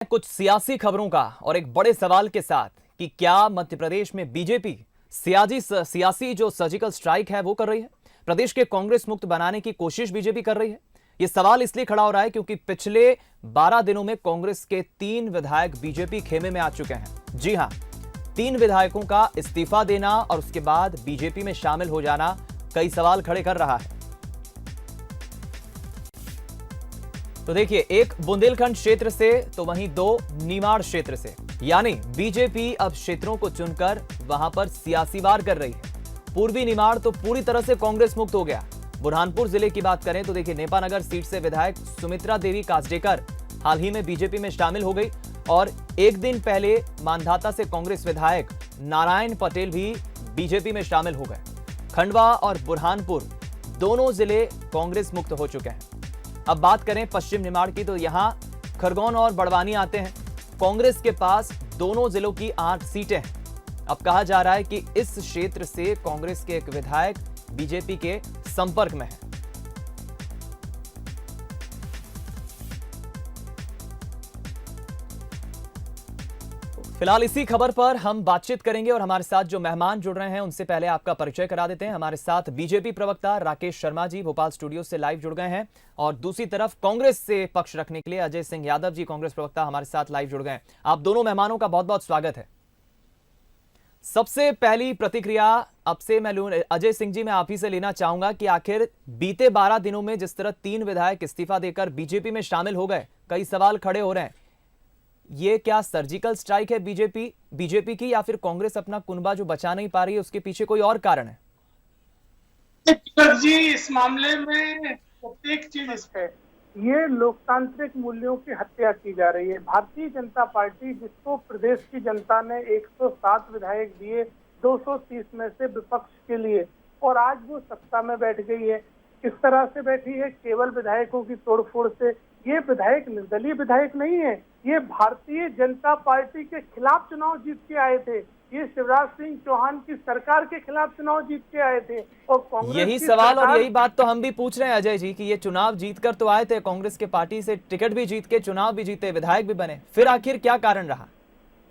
कुछ सियासी खबरों का और एक बड़े सवाल के साथ कि क्या मध्य प्रदेश में बीजेपी सियासी जो सर्जिकल स्ट्राइक है वो कर रही है, प्रदेश के कांग्रेस मुक्त बनाने की कोशिश बीजेपी कर रही है। ये सवाल इसलिए खड़ा हो रहा है क्योंकि पिछले 12 दिनों में कांग्रेस के 3 विधायक बीजेपी खेमे में आ चुके हैं। जी हां, 3 विधायकों का इस्तीफा देना और उसके बाद बीजेपी में शामिल हो जाना कई सवाल खड़े कर रहा है। तो देखिए, एक बुंदेलखंड क्षेत्र से तो वहीं 2 निमाड़ क्षेत्र से, यानी बीजेपी अब क्षेत्रों को चुनकर वहां पर सियासी वार कर रही है। पूर्वी निमाड़ तो पूरी तरह से कांग्रेस मुक्त हो गया। बुरहानपुर जिले की बात करें तो देखिए, नेपानगर सीट से विधायक सुमित्रा देवी कासडेकर हाल ही में बीजेपी में शामिल हो गई और एक दिन पहले मांधाता से कांग्रेस विधायक नारायण पटेल भी बीजेपी में शामिल हो गए। खंडवा और बुरहानपुर दोनों जिले कांग्रेस मुक्त हो चुके हैं। अब बात करें पश्चिम निमाड़ की तो यहां खरगोन और बड़वानी आते हैं। कांग्रेस के पास दोनों जिलों की 8 सीटें हैं। अब कहा जा रहा है कि इस क्षेत्र से कांग्रेस के एक विधायक बीजेपी के संपर्क में है। फिलहाल इसी खबर पर हम बातचीत करेंगे और हमारे साथ जो मेहमान जुड़ रहे हैं उनसे पहले आपका परिचय करा देते हैं। हमारे साथ बीजेपी प्रवक्ता राकेश शर्मा जी भोपाल स्टूडियो से लाइव जुड़ गए हैं और दूसरी तरफ कांग्रेस से पक्ष रखने के लिए अजय सिंह यादव जी कांग्रेस प्रवक्ता हमारे साथ लाइव जुड़ गए हैं। आप दोनों मेहमानों का बहुत बहुत स्वागत है। सबसे पहली प्रतिक्रिया अब से मैं अजय सिंह जी, मैं आप ही से लेना चाहूंगा कि आखिर बीते 12 दिनों में जिस तरह 3 विधायक इस्तीफा देकर बीजेपी में शामिल हो गए, कई सवाल खड़े हो रहे हैं। ये क्या सर्जिकल स्ट्राइक है बीजेपी की, या फिर कांग्रेस अपना कुनबा जो बचा नहीं पा रही है उसके पीछे कोई और कारण है? जी, इस मामले में प्रत्येक चीज इस पे ये लोकतांत्रिक मूल्यों की हत्या की जा रही है। भारतीय जनता पार्टी, जिसको प्रदेश की जनता ने 107 विधायक दिए 230 में से विपक्ष के लिए, और आज वो सत्ता में बैठ गई है। किस तरह से बैठी है? केवल विधायकों की तोड़फोड़ से। ये विधायक निर्दलीय विधायक नहीं है, ये भारतीय जनता पार्टी के खिलाफ चुनाव जीत के आए थे। ये शिवराज सिंह चौहान की सरकार के खिलाफ चुनाव जीत के आए थे। और कांग्रेस यही सवाल और यही बात तो हम भी पूछ रहे हैं अजय जी कि ये चुनाव जीतकर तो आए थे, कांग्रेस के पार्टी से टिकट भी जीत के चुनाव भी जीते, विधायक भी बने, फिर आखिर क्या कारण रहा?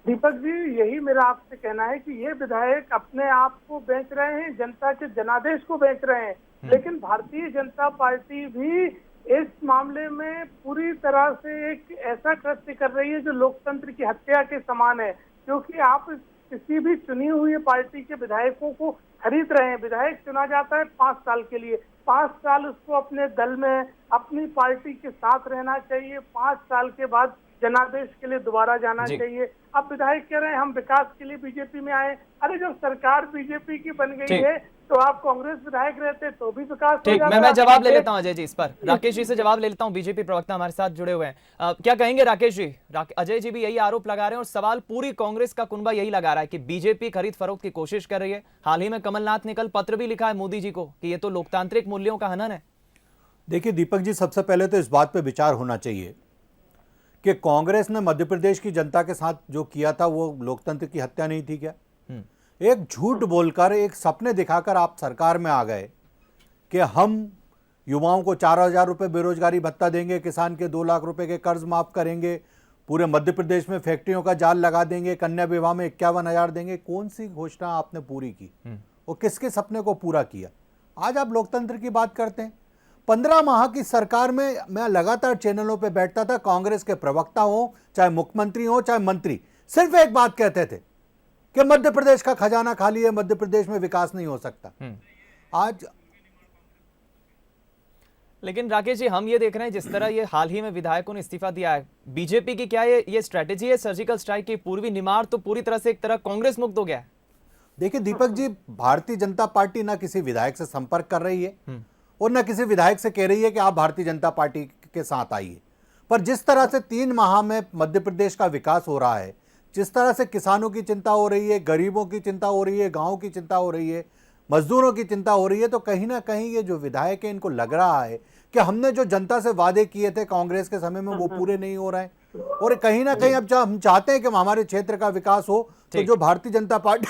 दीपक जी, यही मेरा आपसे कहना है कि ये विधायक अपने आप को बेच रहे हैं, जनता के जनादेश को बेच रहे हैं। लेकिन भारतीय जनता पार्टी भी इस मामले में पूरी तरह से एक ऐसा कृत्य कर रही है जो लोकतंत्र की हत्या के समान है। क्योंकि आप किसी भी चुनी हुई पार्टी के विधायकों को खरीद रहे हैं। विधायक चुना जाता है 5 साल के लिए, 5 साल उसको अपने दल में अपनी पार्टी के साथ रहना चाहिए। 5 साल के बाद जनादेश के लिए दोबारा जाना चाहिए। अब विधायक कह रहे हैं हम विकास के लिए बीजेपी में आए। अरे, जब सरकार बीजेपी की बन गई है तो आप कांग्रेस विधायक रहते तो भी विकास हो जाता। मैं जवाब ले लेता हूं अजय जी इस पर। राकेश जी से जवाब ले लेता हूं, बीजेपी प्रवक्ता हमारे साथ जुड़े हुए हैं। क्या कहेंगे राकेश जी? अजय जी भी यही आरोप लगा रहे हैं और सवाल पूरी कांग्रेस का कुनबा यही लगा रहा है कि बीजेपी खरीद फरोख्त की कोशिश कर रही है। हाल ही में कमलनाथ ने कल पत्र भी लिखा है मोदी जी को कि ये तो लोकतांत्रिक मूल्यों का हनन है। देखिए दीपक जी, सबसे पहले तो इस बात पर विचार होना चाहिए कि कांग्रेस ने मध्य प्रदेश की जनता के साथ जो किया था वो लोकतंत्र की हत्या नहीं थी क्या? एक झूठ बोलकर, एक सपने दिखाकर आप सरकार में आ गए कि हम युवाओं को 4,000 रुपये बेरोजगारी भत्ता देंगे, किसान के 2 लाख रुपए के कर्ज माफ करेंगे, पूरे मध्य प्रदेश में फैक्ट्रियों का जाल लगा देंगे, कन्या विवाह में 51,000 देंगे। कौन सी घोषणा आपने पूरी की और किसके सपने को पूरा किया? आज आप लोकतंत्र की बात करते हैं। 15 माह की सरकार में मैं लगातार चैनलों पे बैठता था, कांग्रेस के प्रवक्ता हो, चाहे मुख्यमंत्री हो, चाहे मंत्री, सिर्फ एक बात कहते थे कि मध्य प्रदेश का खजाना खाली है, मध्य प्रदेश में विकास नहीं हो सकता। आज लेकिन राकेश जी, हम ये देख रहे हैं जिस तरह ये हाल ही में विधायकों ने इस्तीफा दिया है, बीजेपी की क्या ये स्ट्रेटेजी है सर्जिकल स्ट्राइक की? पूर्वी निमाड़ तो पूरी तरह से एक तरह कांग्रेस मुक्त हो गया है। देखिए दीपक जी, भारतीय जनता पार्टी ना किसी विधायक से संपर्क कर रही है और न किसी विधायक से कह रही है कि आप भारतीय जनता पार्टी के साथ आइए। पर जिस तरह से 3 माह में मध्य प्रदेश का विकास हो रहा है, जिस तरह से किसानों की चिंता हो रही है, गरीबों की चिंता हो रही है, गांव की चिंता हो रही है, मजदूरों की चिंता हो रही है, तो कहीं ना कहीं ये जो विधायक है इनको लग रहा है कि हमने जो जनता से वादे किए थे कांग्रेस के समय में वो पूरे नहीं हो रहे हैं। और कहीं ना कहीं अब जब हम चाहते हैं कि हमारे क्षेत्र का विकास हो, तो जो भारतीय जनता पार्टी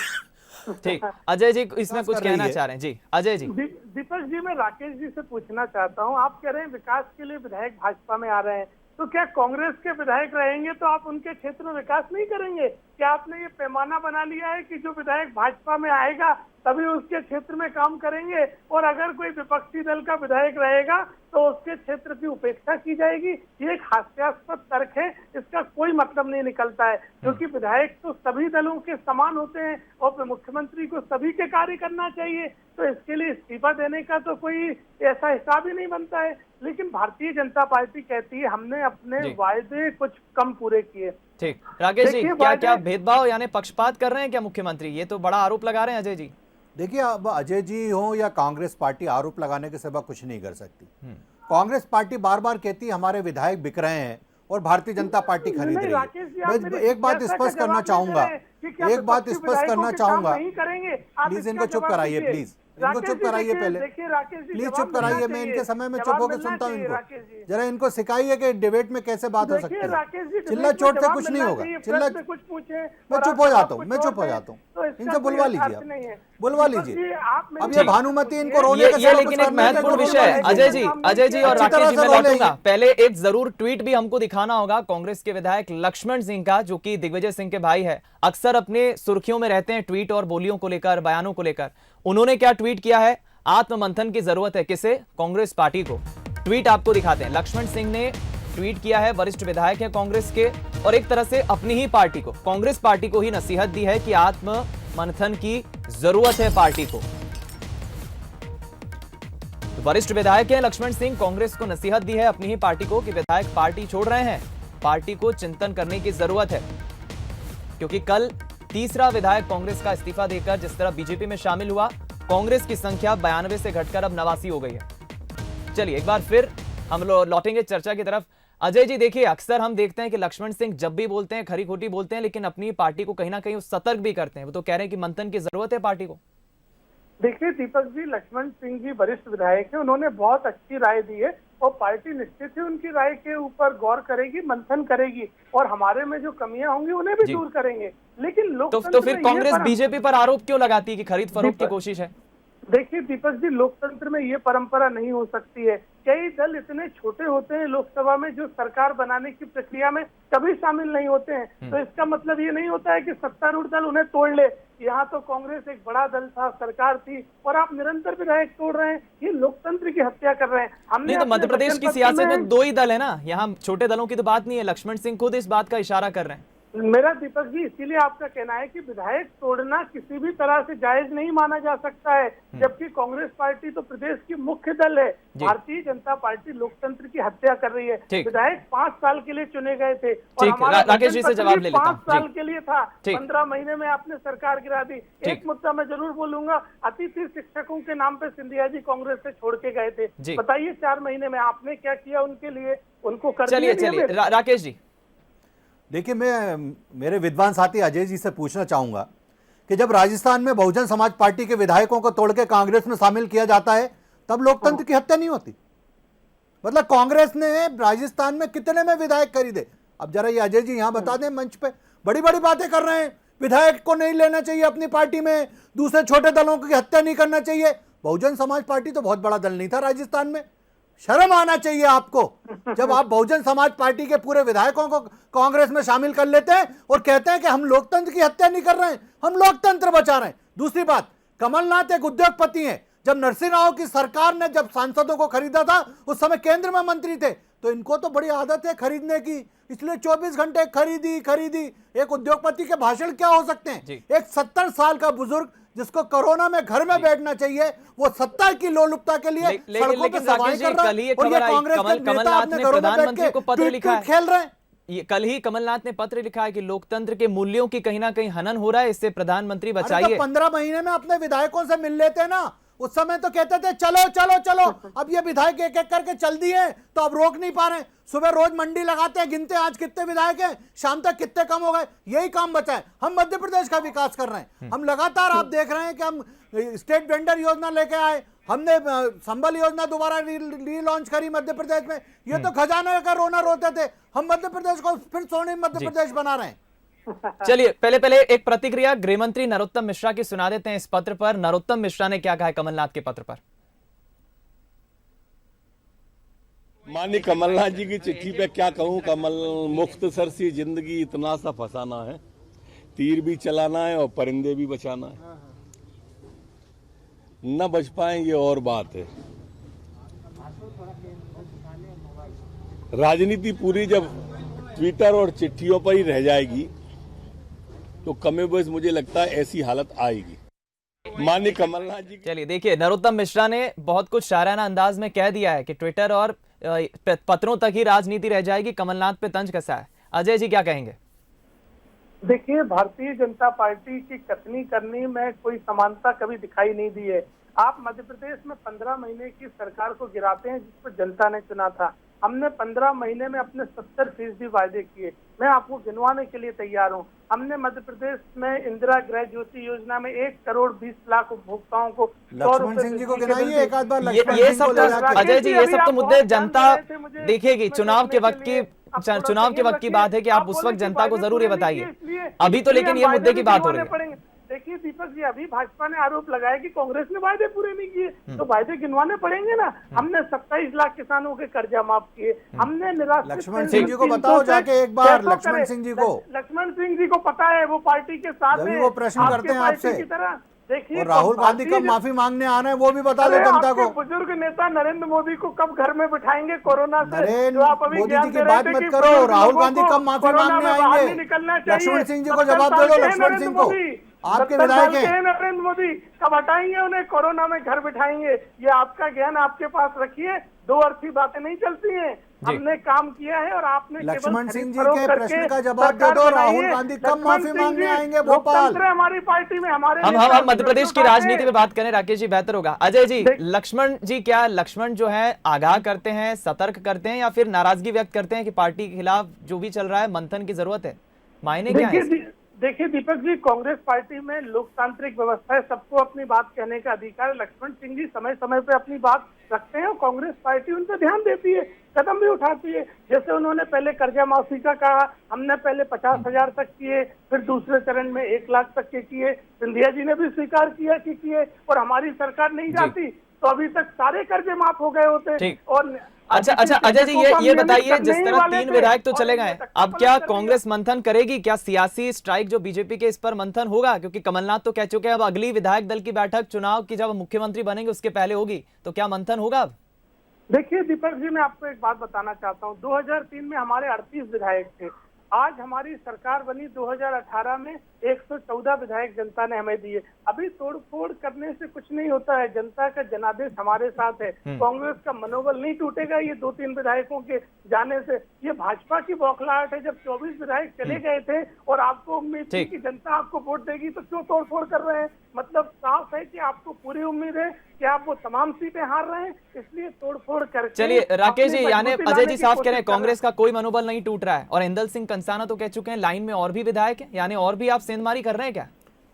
ठीक, अजय जी इसमें कुछ कहना चाह रहे हैं? जी अजय जी। दीपक जी, मैं राकेश जी से पूछना चाहता हूं, आप कह रहे हैं विकास के लिए विधायक भाजपा में आ रहे हैं, तो क्या कांग्रेस के विधायक रहेंगे तो आप उनके क्षेत्र में विकास नहीं करेंगे? क्या आपने ये पैमाना बना लिया है कि जो विधायक भाजपा में आएगा तभी उसके क्षेत्र में काम करेंगे, और अगर कोई विपक्षी दल का विधायक रहेगा तो उसके क्षेत्र की उपेक्षा की जाएगी? ये एक हास्यास्पद तर्क है, इसका कोई मतलब नहीं निकलता है, क्योंकि विधायक तो सभी दलों के समान होते हैं और मुख्यमंत्री को सभी के कार्य करना चाहिए, तो इसके लिए इस्तीफा देने का तो कोई ऐसा हिसाब ही नहीं बनता है। लेकिन भारतीय जनता पार्टी कहती है हमने अपने वायदे कुछ कम पूरे किए। ठीक, राकेश जी, क्या भेदभाव यानी पक्षपात कर रहे हैं क्या मुख्यमंत्री? ये तो बड़ा आरोप लगा रहे हैं अजय जी। देखिए, अब अजय जी हो या कांग्रेस पार्टी आरोप लगाने के सिवा कुछ नहीं कर सकती। कांग्रेस पार्टी बार बार कहती है हमारे विधायक बिक रहे हैं और भारतीय जनता पार्टी खरीद रही है। मैं एक बात स्पष्ट करना चाहूंगा, प्लीज इनको चुप कराइए, प्लीज इनको चुप कराइए, पहले प्लीज चुप कराइए। मैं इनके समय में चुप होकर सुनता हूँ इनको। जरा इनको सिखाइए कि डिबेट में कैसे बात हो सकती है। चिल्ला चोट से कुछ नहीं होगा। चिल्ला, मैं चुप हो जाता हूँ, मैं चुप हो जाता हूँ। इनसे बुलवा लीजिए, आप बुलवा लीजिए। अब ये भानुमति इनको रोने का, ये लेकिन एक महत्वपूर्ण विषय है अजय जी और राकेश जी, मैं लौटूंगा। पहले एक जरूर ट्वीट भी हमको दिखाना होगा कांग्रेस के विधायक लक्ष्मण सिंह का, जो कि दिग्विजय सिंह के भाई है, अक्सर अपने सुर्खियों में रहते हैं ट्वीट और बोलियों को लेकर, बयानों को लेकर। उन्होंने क्या ट्वीट किया है? आत्ममंथन की जरूरत है किसे? कांग्रेस पार्टी को। ट्वीट आपको दिखाते हैं। लक्ष्मण सिंह ने ट्वीट किया है, वरिष्ठ विधायक है कांग्रेस के, और एक तरह से अपनी ही पार्टी को, कांग्रेस पार्टी को ही नसीहत दी है कि आत्ममंथन की जरूरत है पार्टी को। वरिष्ठ विधायक है लक्ष्मण सिंह, कांग्रेस को नसीहत दी है अपनी ही पार्टी को कि विधायक पार्टी छोड़ रहे हैं, पार्टी को चिंतन करने की जरूरत है, क्योंकि कल तीसरा विधायक कांग्रेस का इस्तीफा देकर जिस तरह बीजेपी में शामिल हुआ, कांग्रेस की संख्या 92 से घटकर अब 89 हो गई है। चलिए एक बार फिर हम लौटेंगे चर्चा की तरफ। अजय जी, देखिए अक्सर हम देखते हैं कि लक्ष्मण सिंह जब भी बोलते हैं खरी खोटी बोलते हैं, लेकिन अपनी पार्टी को कहीं ना कहीं सतर्क भी करते हैं। वो तो कह रहे हैं कि मंथन की जरूरत है पार्टी को। देखिए दीपक जी, लक्ष्मण सिंह जी वरिष्ठ विधायक है, उन्होंने बहुत अच्छी राय दी है और पार्टी निश्चित ही उनकी राय के ऊपर गौर करेगी, मंथन करेगी, और हमारे में जो कमियां होंगी उन्हें भी दूर करेंगे। लेकिन लोकतंत्र तो फिर कांग्रेस बीजेपी पर आरोप क्यों लगाती है कि खरीद फरोख्त की कोशिश है? देखिए दीपक जी, लोकतंत्र में ये परंपरा नहीं हो सकती है। कई दल इतने छोटे होते हैं लोकसभा में जो सरकार बनाने की प्रक्रिया में कभी शामिल नहीं होते हैं, तो इसका मतलब ये नहीं होता है कि सत्तारूढ़ दल उन्हें तोड़ ले। यहाँ तो कांग्रेस एक बड़ा दल था, सरकार थी, और आप निरंतर विधायक तोड़ रहे हैं, ये लोकतंत्र की हत्या कर रहे हैं। हमने तो मध्य प्रदेश की सियासत में दो ही दल है ना, यहाँ छोटे दलों की तो बात नहीं है। लक्ष्मण सिंह खुद इस बात का इशारा कर रहे हैं। मेरा दीपक जी इसीलिए आपका कहना है कि विधायक तोड़ना किसी भी तरह से जायज नहीं माना जा सकता है, जबकि कांग्रेस पार्टी तो प्रदेश की मुख्य दल है। भारतीय जनता पार्टी लोकतंत्र की हत्या कर रही है। विधायक 5 साल के लिए चुने गए थे और हमारा राकेश जी से जवाब ले लेता हूं। 5 साल के लिए था, 15 महीने में आपने सरकार गिरा दी। एक मुद्दा मैं जरूर बोलूंगा, अतिथि शिक्षकों के नाम पे सिंधिया जी कांग्रेस से छोड़ के गए थे। बताइए 4 महीने में आपने क्या किया उनके लिए? उनको कर चलिए राकेश जी, देखिए मैं मेरे विद्वान साथी अजय जी से पूछना चाहूंगा कि जब राजस्थान में बहुजन समाज पार्टी के विधायकों को तोड़ के कांग्रेस में शामिल किया जाता है तब लोकतंत्र की हत्या नहीं होती? मतलब कांग्रेस ने राजस्थान में कितने में विधायक खरीदे? अब जरा ये अजय जी यहां बता दें, मंच पे बड़ी बड़ी बातें कर रहे हैं, विधायक को नहीं लेना चाहिए अपनी पार्टी में, दूसरे छोटे दलों की हत्या नहीं करना चाहिए। बहुजन समाज पार्टी तो बहुत बड़ा दल नहीं था राजस्थान में। शर्म आना चाहिए आपको जब आप बहुजन समाज पार्टी के पूरे विधायकों को कांग्रेस में शामिल कर लेते हैं और कहते हैं कि हम लोकतंत्र की हत्या नहीं कर रहे हैं, हम लोकतंत्र बचा रहे हैं। दूसरी बात, कमलनाथ एक उद्योगपति हैं। जब नरसिंह राव की सरकार ने जब सांसदों को खरीदा था उस समय केंद्र में मंत्री थे, तो इनको तो बड़ी आदत है खरीदने की, इसलिए 24 घंटे खरीदी। एक उद्योगपति के भाषण क्या हो सकते हैं? एक 70 साल का बुजुर्ग जिसको कोरोना में घर में बैठना चाहिए, वो 70 की लोलुपता के लिए सड़कों पे सवारी कर रहा है, और ये कांग्रेस के नेता अपने घरों में बैठ के ट्वीट खेल रहे हैं। ये कल ही कमलनाथ ने पत्र लिखा है कि लोकतंत्र के मूल्यों की कहीं ना कहीं हनन हो रहा है, इससे प्रधानमंत्री बचाइए। 15 महीने में अपने विधायकों से मिल लेते ना, उस समय तो कहते थे चलो चलो चलो। अब ये विधायक एक एक करके चल दिए तो अब रोक नहीं पा रहे। सुबह रोज मंडी लगाते हैं, गिनते हैं आज कितने विधायक हैं, शाम तक कितने कम हो गए। यही काम बचा है। हम मध्य प्रदेश का विकास कर रहे हैं। हम लगातार, आप देख रहे हैं कि हम स्टेट वेंडर योजना लेके आए, हमने संबल योजना दोबारा रीलॉन्च करी मध्य प्रदेश में। ये तो खजाना का रोना रोते थे, हम मध्य प्रदेश को फिर स्वर्णिम मध्य प्रदेश बना रहे हैं। चलिए पहले एक प्रतिक्रिया गृह मंत्री नरोत्तम मिश्रा की सुना देते हैं इस पत्र पर। नरोत्तम मिश्रा ने क्या कहा है कमलनाथ के पत्र पर? माननीय कमलनाथ जी की चिट्ठी पे क्या कहूँ। कमल मुख्तसर सी जिंदगी इतना सा फसाना है, तीर भी चलाना है और परिंदे भी बचाना है। न बच पाए ये और बात है। राजनीति पूरी जब ट्विटर और चिट्ठियों पर ही रह जाएगी तो कमेबश मुझे लगता है ऐसी हालत आएगी। माननीय कमलनाथ जी चलिए देखिए, नरोत्तम मिश्रा ने बहुत कुछ शायराना अंदाज में कह दिया है कि ट्विटर और पत्रों तक ही राजनीति रह जाएगी, कमलनाथ पे तंज कसा है। अजय जी क्या कहेंगे? देखिए, भारतीय जनता पार्टी की कथनी करनी में कोई समानता कभी दिखाई नहीं दी है। आप मध्य प्रदेश में 15 महीने की सरकार को गिराते हैं जिसको जनता ने चुना था। हमने 15 महीने में अपने 70% वायदे किए। मैं आपको गिनवाने के लिए तैयार हूँ। हमने मध्य प्रदेश में इंदिरा गृह ज्योति योजना में 1 करोड़ 20 लाख उपभोक्ताओं को लक्ष्मण सिंह जी को गिनाइए एक आध बार। लक्ष्मण ये सिंह को सब ले जाके। अजय जी, ये सब तो मुद्दे जनता देखेगी। चुनाव के वक्त की बात है कि आप उस वक्त जनता को जरूर ये बताइए। अभी तो लेकिन ये मुद्दे की बात हो रही है। देखिए दीपक जी, अभी भाजपा ने आरोप लगाया कि कांग्रेस ने वायदे पूरे नहीं किए, तो वायदे गिनवाने पड़ेंगे ना। हमने 27 लाख किसानों के कर्जा माफ किए। हमने निराश्रित लक्ष्मण सिंह जी को बताओ जाके एक बार। लक्ष्मण सिंह जी को, लक्ष्मण सिंह जी को पता है, वो पार्टी के साथ है। वो प्रश्न करते हैं आपसे की तरह देखिए, और राहुल गांधी कब माफी मांगने आ रहे हैं वो भी बता दो जनता को। बुजुर्ग नेता नरेंद्र मोदी को कब घर में बिठाएंगे कोरोना से? नरेंद्र मोदी जी की बात मत करो। राहुल गांधी कब माफी मांगने आएंगे? लक्ष्मण सिंह जी को जवाब दे दो। लक्ष्मण सिंह को, आपके विधायक हैं नरेंद्र मोदी, कब हटाएंगे उन्हें? कोरोना में घर बिठाएंगे? ये आपका ज्ञान आपके पास रखिए। दो अर्थी बातें नहीं चलती हैं। हमने काम किया है और आपने लक्ष्मण सिंह जी के प्रश्न का जवाब दे दो। राहुल गांधी कब माफी मांगने आएंगे भोपाल? हमारी पार्टी में हमारे हम मध्य प्रदेश की राजनीति में बात करें, राकेश जी बेहतर होगा। अजय जी, लक्ष्मण जी क्या लक्ष्मण जो है आगाह करते हैं, सतर्क करते हैं, या फिर नाराजगी व्यक्त करते हैं कि पार्टी के खिलाफ जो भी चल रहा है मंथन की जरूरत है? मायने क्या है? देखिए दीपक जी, कांग्रेस पार्टी में लोकतांत्रिक व्यवस्था है, सबको अपनी बात कहने का अधिकार है। लक्ष्मण सिंह जी समय समय पे अपनी बात रखते हैं और कांग्रेस पार्टी उन पर ध्यान देती है, कदम भी उठाती है। जैसे उन्होंने पहले कर्जा माफी का कहा, हमने पहले 50,000 तक किए, फिर दूसरे चरण में 1 लाख तक के किए। सिंधिया जी ने भी स्वीकार किया कि किए, और हमारी सरकार नहीं जाती तो अभी तक सारे कर्जे माफ हो गए होते। और अच्छा अजय जी, ये बताइए, जिस तरह 3 विधायक तो चले गए, अब क्या कांग्रेस मंथन करेगी? क्या सियासी स्ट्राइक जो बीजेपी के इस पर मंथन होगा? क्योंकि कमलनाथ तो कह चुके हैं अब अगली विधायक दल की बैठक चुनाव की जब मुख्यमंत्री बनेंगे उसके पहले होगी, तो क्या मंथन होगा अब? देखिए दीपक जी, मैं आपको एक बात बताना चाहता हूँ। 2003 में हमारे 38 विधायक थे। आज हमारी सरकार बनी 2018 में 114 विधायक जनता ने हमें दिए। अभी तोड़फोड़ करने से कुछ नहीं होता है। जनता का जनादेश हमारे साथ है। कांग्रेस का मनोबल नहीं टूटेगा ये 2-3 विधायकों के जाने से। ये भाजपा की बौखलाहट है। जब 24 विधायक चले गए थे और आपको उम्मीद थी कि जनता आपको वोट देगी, तो क्यों तोड़फोड़ कर रहे हैं? मतलब साफ है कि आपको पूरी उम्मीद है कि आप वो तमाम सीटें हार रहे हैं, इसलिए तोड़फोड़ करके। चलिए राकेश जी, यानी अजय जी साफ कह रहे हैं कांग्रेस का कोई मनोबल नहीं टूट रहा है, और इंदल सिंह कंसाना तो कह चुके हैं लाइन में और भी विधायक हैं, यानी और भी आप सेंधमारी कर रहे हैं क्या?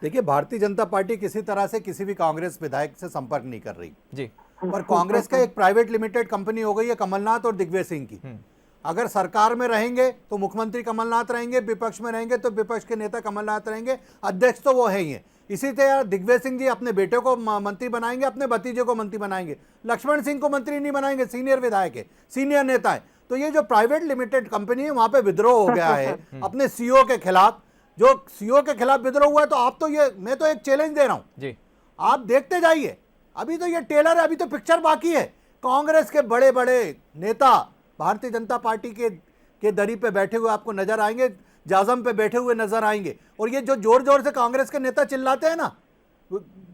देखिए, भारतीय जनता पार्टी किसी तरह से किसी भी कांग्रेस विधायक से संपर्क नहीं कर रही जी, पर कांग्रेस का एक प्राइवेट लिमिटेड कंपनी हो गई है कमलनाथ और दिग्विजय सिंह की। अगर सरकार में रहेंगे तो मुख्यमंत्री कमलनाथ रहेंगे, विपक्ष में रहेंगे तो विपक्ष के नेता कमलनाथ रहेंगे, अध्यक्ष तो वो है ही है। इसी तरह दिग्विजय सिंह जी अपने बेटे को मंत्री बनाएंगे, अपने भतीजे को मंत्री बनाएंगे, लक्ष्मण सिंह को मंत्री नहीं बनाएंगे, सीनियर विधायक है, सीनियर नेता है। तो ये जो प्राइवेट लिमिटेड कंपनी है वहां पे विद्रोह हो गया है अपने सीईओ के खिलाफ। जो सीईओ के खिलाफ विद्रोह हुआ है, तो आप तो ये, मैं तो एक चैलेंज दे रहा हूं जी, आप देखते जाइए। अभी तो ये टेलर है, अभी तो पिक्चर बाकी है। कांग्रेस के बड़े बड़े नेता भारतीय जनता पार्टी के दरी पे बैठे हुए आपको नजर आएंगे, जाजम पे बैठे हुए नजर आएंगे। और ये जो जोर जोर से कांग्रेस के नेता चिल्लाते हैं ना,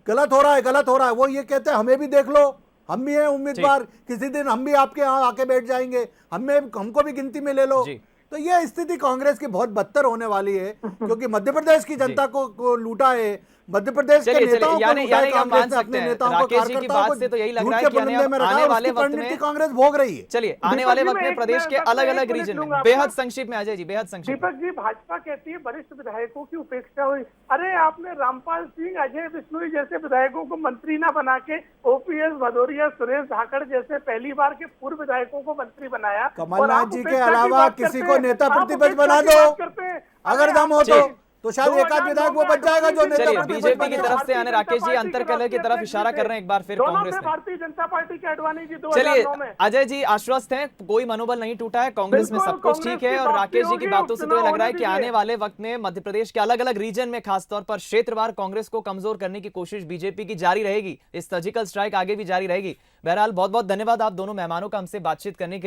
गलत हो रहा है, गलत हो रहा है, वो ये कहते हैं हमें भी देख लो, हम भी हैं उम्मीदवार, किसी दिन हम भी आपके यहाँ आके बैठ जाएंगे, हमको भी गिनती में ले लो। तो ये स्थिति कांग्रेस की बहुत बदतर होने वाली है, क्योंकि मध्य प्रदेश की जनता को लूटा है, मध्य प्रदेश के नेताओं को लूटा है कांग्रेस ने, अपने नेताओं को, कार्यकर्ताओं को तो यही लग रहा है कि आने वाले वक्त में कांग्रेस भोग रही है। चलिए, आने वाले वक्त में प्रदेश के अलग अलग रीजन में बेहद संक्षिप्त में अजय जी, बेहद संक्षिप्त। दीपक जी, भाजपा कहती है वरिष्ठ विधायकों की उपेक्षा हुई। अरे आपने रामपाल सिंह, अजय बिश्नोई जैसे विधायकों को मंत्री ना बना के ओपीएस भदौरिया, सुरेश धाकड़ जैसे पहली बार के पूर्व विधायकों को मंत्री बनाया। कमलनाथ जी के अलावा किसी को नेता प्रतिपक्ष बना दो अगर दम हो तो। तो शायद एक आध विधायक वो बच जाएगा जो नेता चलिए, प्रतिपक्ष बीजेपी की बनेगा। तरफ से आने राकेश जी अंतर कलर की तरफ इशारा कर रहे हैं एक बार फिर कांग्रेस में। भारतीय जनता पार्टी के अडवाणी जी चलिए 2009 में। अजय जी आश्वस्त हैं, कोई मनोबल नहीं टूटा है, कांग्रेस में बिल्कुल, सब कुछ कांग्रेस ठीक है। की और वापसी राकेश जी की होगी, बातों से तो ये उपचुनाव लग रहा है होने कि दीजिए। आने वाले वक्त में मध्य प्रदेश के अलग अलग रीजन में खासतौर पर क्षेत्रवार कांग्रेस को कमजोर करने की कोशिश बीजेपी की जारी रहेगी। इस सर्जिकल स्ट्राइक आगे भी जारी रहेगी। बहरहाल बहुत बहुत धन्यवाद आप दोनों मेहमानों का हमसे बातचीत करने के